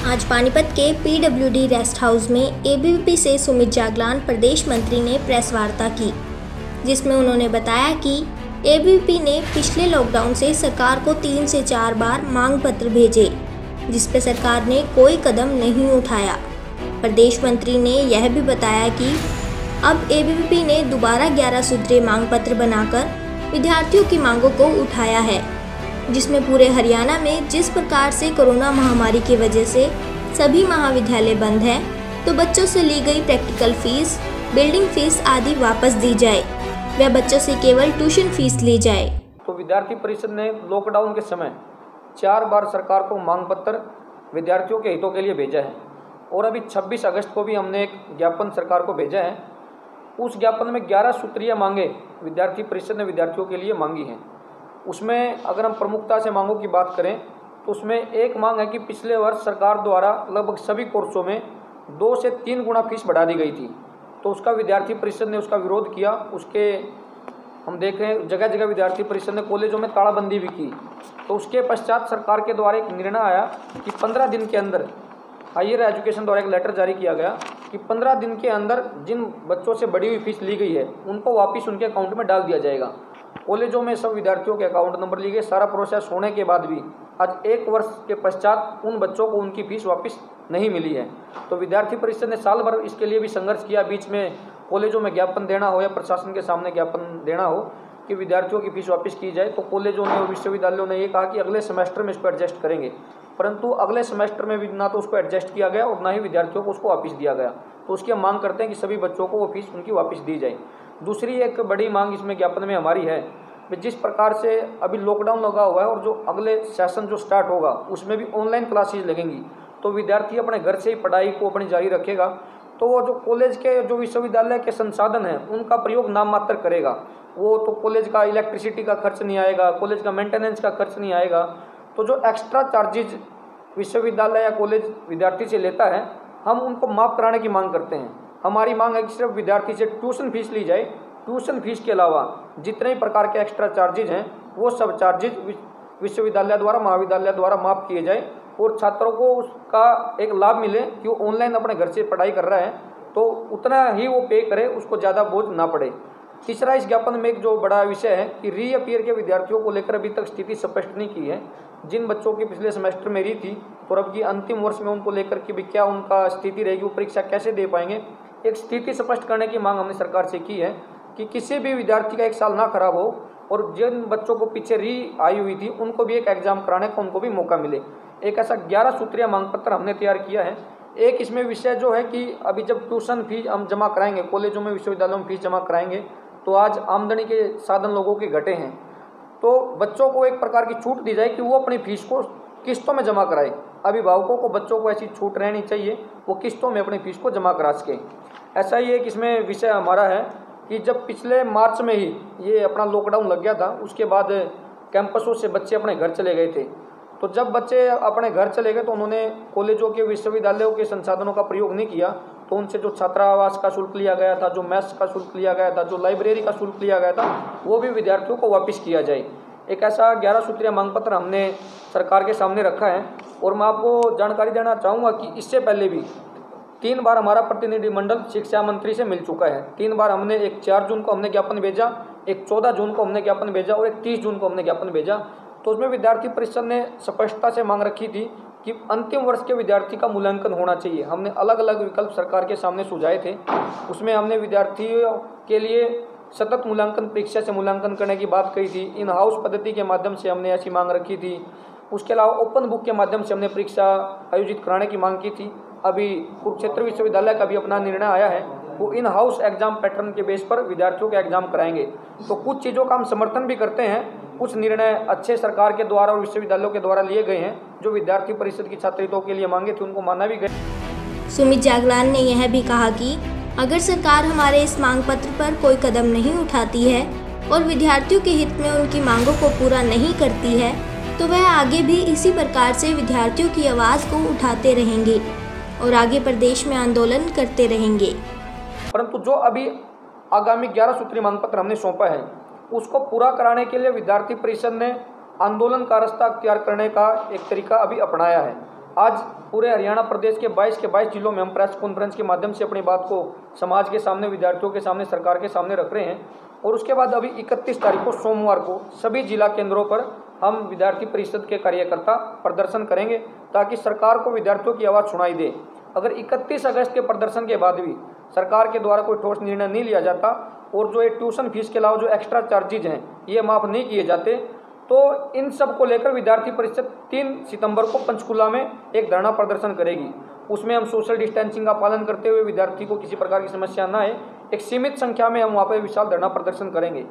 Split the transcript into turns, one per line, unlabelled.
आज पानीपत के PWD rest house में एबीवीपी से सुमित जागलान प्रदेश मंत्री ने प्रेस वार्ता की, जिसमें उन्होंने बताया कि एबीवीपी ने पिछले लॉकडाउन से सरकार को 3 से 4 बार मांग पत्र भेजे, जिस पर सरकार ने कोई कदम नहीं उठाया। प्रदेश मंत्री ने यह भी बताया कि अब एबीवीपी ने दोबारा 11 सूत्रीय मांग पत्र बनाकर विद्यार्थियों की मांगों को उठाया है, जिसमें पूरे हरियाणा में जिस प्रकार से कोरोना महामारी की वजह से सभी महाविद्यालय बंद हैं, तो बच्चों से ली गई प्रैक्टिकल फीस, बिल्डिंग फीस आदि वापस दी जाए व बच्चों से केवल ट्यूशन फीस ली जाए।
तो विद्यार्थी परिषद ने लॉकडाउन के समय 4 बार सरकार को मांग पत्र विद्यार्थियों के हितों के लिए भेजा है और अभी 26 अगस्त को भी हमने एक ज्ञापन सरकार को भेजा है। उस ज्ञापन में 11 सूत्रीय मांगे विद्यार्थी परिषद ने विद्यार्थियों के लिए मांगी हैं। उसमें अगर हम प्रमुखता से मांगों की बात करें तो उसमें एक मांग है कि पिछले वर्ष सरकार द्वारा लगभग सभी कोर्सों में 2 से 3 गुना फीस बढ़ा दी गई थी, तो उसका विद्यार्थी परिषद ने उसका विरोध किया। उसके हम देख रहे हैं जगह जगह विद्यार्थी परिषद ने कॉलेजों में तालाबंदी भी की। तो उसके पश्चात सरकार के द्वारा एक निर्णय आया कि 15 दिन के अंदर हायर एजुकेशन द्वारा एक लेटर जारी किया गया कि 15 दिन के अंदर जिन बच्चों से बढ़ी हुई फीस ली गई है उनको वापस उनके अकाउंट में डाल दिया जाएगा। कॉलेजों में सब विद्यार्थियों के अकाउंट नंबर लिए गए। सारा प्रोसेस होने के बाद भी आज 1 वर्ष के पश्चात उन बच्चों को उनकी फीस वापस नहीं मिली है। तो विद्यार्थी परिषद ने साल भर इसके लिए भी संघर्ष किया। बीच में कॉलेजों में ज्ञापन देना हो या प्रशासन के सामने ज्ञापन देना हो कि विद्यार्थियों की फीस वापस की जाए, तो कॉलेजों ने और विश्वविद्यालयों ने ये कहा कि अगले सेमेस्टर में इसको एडजस्ट करेंगे, परंतु अगले सेमेस्टर में भी ना तो उसको एडजस्ट किया गया और ना ही विद्यार्थियों को उसको वापस दिया गया। तो उसकी हम मांग करते हैं कि सभी बच्चों को वो फीस उनकी वापस दी जाए। दूसरी एक बड़ी मांग इसमें ज्ञापन में हमारी है, जिस प्रकार से अभी लॉकडाउन लगा हुआ है और जो अगले सेशन जो स्टार्ट होगा उसमें भी ऑनलाइन क्लासेज लगेंगी, तो विद्यार्थी अपने घर से ही पढ़ाई को अपनी जारी रखेगा। तो वो जो कॉलेज के जो विश्वविद्यालय के संसाधन हैं उनका प्रयोग नाम मात्र करेगा। वो तो कॉलेज का इलेक्ट्रिसिटी का खर्च नहीं आएगा, कॉलेज का मेंटेनेंस का खर्च नहीं आएगा। तो जो एक्स्ट्रा चार्जेज विश्वविद्यालय या कॉलेज विद्यार्थी से लेता है, हम उनको माफ़ कराने की मांग करते हैं। हमारी मांग है कि सिर्फ विद्यार्थी से ट्यूशन फीस ली जाए। ट्यूशन फीस के अलावा जितने प्रकार के एक्स्ट्रा चार्जेज हैं वो सब चार्जेज विश्वविद्यालय द्वारा, महाविद्यालय द्वारा माफ़ किए जाए और छात्रों को उसका एक लाभ मिले कि वो ऑनलाइन अपने घर से पढ़ाई कर रहा है तो उतना ही वो पे करे, उसको ज़्यादा बोझ ना पड़े। तीसरा, इस ज्ञापन में एक जो बड़ा विषय है कि रीअपियर के विद्यार्थियों को लेकर अभी तक स्थिति स्पष्ट नहीं की है। जिन बच्चों की पिछले सेमेस्टर में रही थी और अब की अंतिम वर्ष में उनको लेकर के भी क्या उनका स्थिति रहेगी, वो परीक्षा कैसे दे पाएंगे, एक स्थिति स्पष्ट करने की मांग हमने सरकार से की है कि किसी भी विद्यार्थी का 1 साल ना खराब हो और जिन बच्चों को पीछे री आई हुई थी उनको भी एक एग्जाम कराने का उनको भी मौका मिले। एक ऐसा 11 सूत्रीय मांग पत्र हमने तैयार किया है। एक इसमें विषय जो है कि अभी जब ट्यूशन फीस हम जमा कराएंगे, कॉलेजों में विश्वविद्यालयों में फीस जमा कराएंगे, तो आज आमदनी के साधन लोगों के घटे हैं, तो बच्चों को एक प्रकार की छूट दी जाए कि वो अपनी फीस को किस्तों में जमा कराए। अभिभावकों को बच्चों को ऐसी छूट रहनी चाहिए, वो किस्तों में अपनी फीस को जमा करा सके। ऐसा ही एक इसमें विषय हमारा है कि जब पिछले मार्च में ही ये अपना लॉकडाउन लग गया था, उसके बाद कैंपसों से बच्चे अपने घर चले गए थे। तो जब बच्चे अपने घर चले गए तो उन्होंने कॉलेजों के, विश्वविद्यालयों के संसाधनों का प्रयोग नहीं किया, तो उनसे जो छात्रावास का शुल्क लिया गया था, जो मेस का शुल्क लिया गया था, जो लाइब्रेरी का शुल्क लिया गया था, वो भी विद्यार्थियों को वापस किया जाए। एक ऐसा 11 सूत्रीय मांग पत्र हमने सरकार के सामने रखा है। और मैं आपको जानकारी देना चाहूँगा कि इससे पहले भी 3 बार हमारा प्रतिनिधिमंडल शिक्षा मंत्री से मिल चुका है। 3 बार हमने, एक 4 जून को हमने ज्ञापन भेजा, एक 14 जून को हमने ज्ञापन भेजा और एक 30 जून को हमने ज्ञापन भेजा। तो उसमें विद्यार्थी परिषद ने स्पष्टता से मांग रखी थी कि अंतिम वर्ष के विद्यार्थी का मूल्यांकन होना चाहिए। हमने अलग अलग विकल्प सरकार के सामने सुझाए थे। उसमें हमने विद्यार्थियों के लिए सतत मूल्यांकन, परीक्षा से मूल्यांकन करने की बात कही थी। इन हाउस पद्धति के माध्यम से हमने ऐसी मांग रखी थी। उसके अलावा ओपन बुक के माध्यम से हमने परीक्षा आयोजित कराने की मांग की थी। अभी कुरुक्षेत्र विश्वविद्यालय का भी अपना निर्णय आया है, वो इन हाउस एग्जाम पैटर्न के बेस पर विद्यार्थियों के एग्जाम कराएंगे। तो कुछ चीज़ों का हम समर्थन भी करते हैं, कुछ निर्णय अच्छे सरकार के द्वारा और विश्वविद्यालयों के द्वारा लिए गए हैं जो विद्यार्थी परिषद की छात्रों के लिए मांगे थे, उनको माना भी गया।
सुमित जागलान ने यह भी कहा कि अगर सरकार हमारे इस मांग पत्र पर कोई कदम नहीं उठाती है और विद्यार्थियों के हित में उनकी मांगों को पूरा नहीं करती है, तो वह आगे भी इसी प्रकार से विद्यार्थियों की आवाज़ को उठाते रहेंगे और आगे प्रदेश में आंदोलन करते रहेंगे।
परंतु जो अभी आगामी 11 सूत्रीय मांग पत्र हमने सौंपा है उसको पूरा कराने के लिए विद्यार्थी परिषद ने आंदोलन का रास्ता अख्तियार करने का एक तरीका अभी अपनाया है। आज पूरे हरियाणा प्रदेश के 22 जिलों में हम प्रेस कॉन्फ्रेंस के माध्यम से अपनी बात को समाज के सामने, विद्यार्थियों के सामने, सरकार के सामने रख रहे हैं। और उसके बाद अभी 31 तारीख को सोमवार को सभी जिला केंद्रों पर हम विद्यार्थी परिषद के कार्यकर्ता प्रदर्शन करेंगे ताकि सरकार को विद्यार्थियों की आवाज़ सुनाई दे। अगर 31 अगस्त के प्रदर्शन के बाद भी सरकार के द्वारा कोई ठोस निर्णय नहीं लिया जाता और जो ये ट्यूशन फीस के अलावा जो एक्स्ट्रा चार्जेज हैं ये माफ़ नहीं किए जाते, तो इन सब को लेकर विद्यार्थी परिषद 3 सितंबर को पंचकुला में एक धरना प्रदर्शन करेगी। उसमें हम सोशल डिस्टेंसिंग का पालन करते हुए विद्यार्थी को किसी प्रकार की समस्या न आए, एक सीमित संख्या में हम वहाँ पर विशाल धरना प्रदर्शन करेंगे।